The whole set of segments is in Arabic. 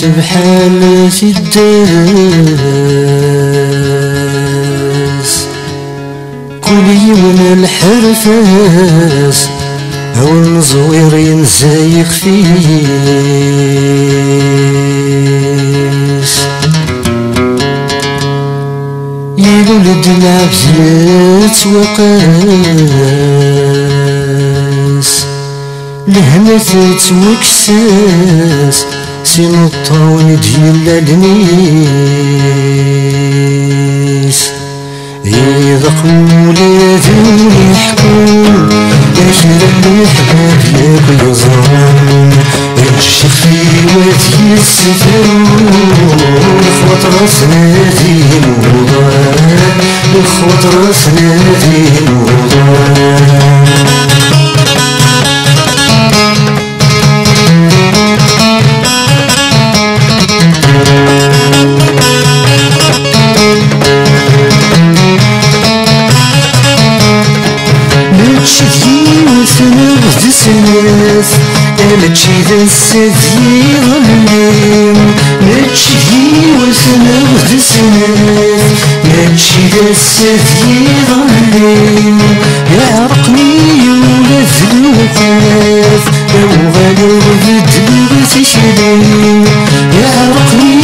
سبحان في الداس كل يوم الحرفاس هو الزوير ينزايق فيس يولد العبزات وقاس لهنا تتوكساس سين الطاون ديال النيس إذا قولي ذوني حكون أجل الحباب ياك يزران الشيخ في وادي السفرون إخوة راسنا ذي موضان إخوة راسنا ذي موضان الناس ماشي ذا السدي ظلم ماشي وسنا وذ الناس ماشي ذا السدي ظلم يعرقني ولاد الوقاف لو غالب بدلبس شلم يعرقني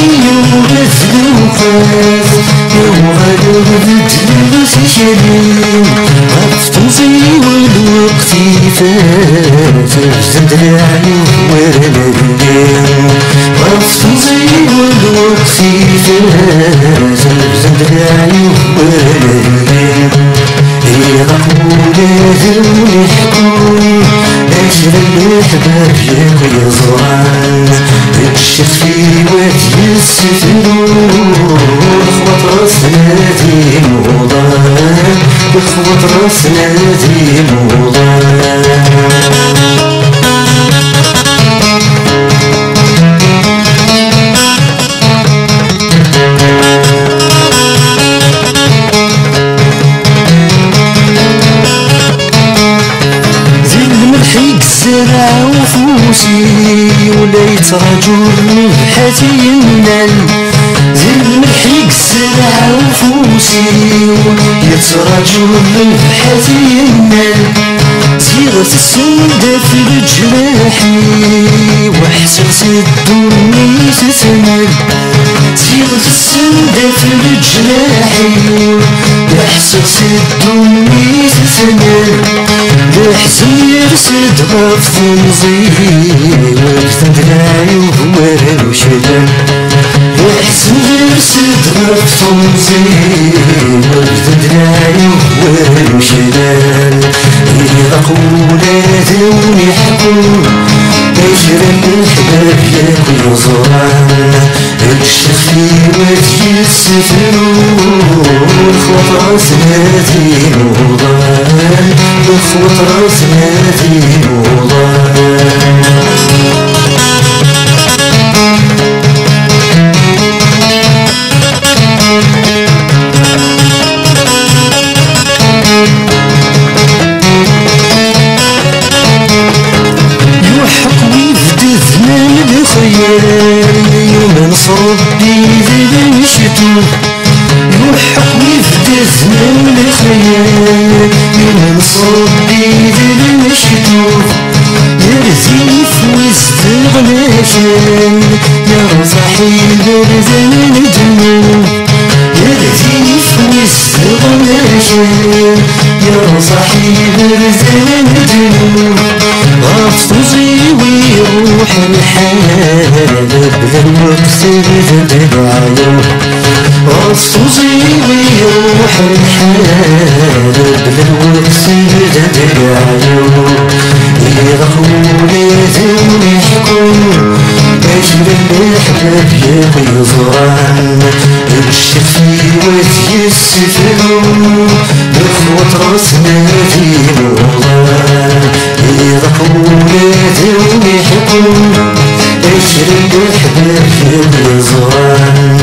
ولاد الوقاف لو غالب بدلبس شلم غفتنزي والوقت فات زاد العيون ورنا الليل غفتنزي والوقت فات زاد العيون ورنا الليل إذا قولي ذوني حكوني أجل الأحباب ياك يزران الشيخ في وادي السفرون إخوة راسنا ذي موضان إخوة راسنا ذي موضان زرع وفوسي ولا يترجل نبحاتي ينال زي الملحيق زرع وفوسي يترجل نبحاتي ينال زيغة السندة في الجراحي وحسس الدنيا تتمال زيغة السندة في الجراحي وحسس الدنيا تتمال الحزن يرسد غف تنزيل وقت العيوب ورا وشلال الحزن يرسد غف تنزيل وقت العيوب ورا وشلال إذا قولي ذوني حكون أجر الأحباب ياك يزران الشيخ في وادي السفرون إخوة راسنا ذي موضان إخوة راسنا ذي موضان يوحق ويفدي ذنان الخيال يوم نصربي ذي بنشتو يوحق ويفدي ذنان الخيال يوم نصربي ذي بنشتو يرزيف واستغناشان يا صاحب الزمن جنون يرزيف واستغناشان يا صاحب الزمن جنون غفصي ويروح الحال بلا الوقت بذل العيون غفصي ويروح الحال بلا الوقت بذل العيون إذا قولي ذوني حكون أجل الأحباب ياك يزران الشيخ في وادي السفرون إخوة راسنا ذي موضان إذا قولي ذوني حكون أجل الأحباب ياك يزران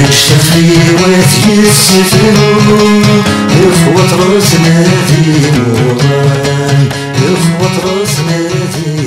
الشيخ في وادي السفرون إخوة راسنا ذي موضان إخوة راسنا ذي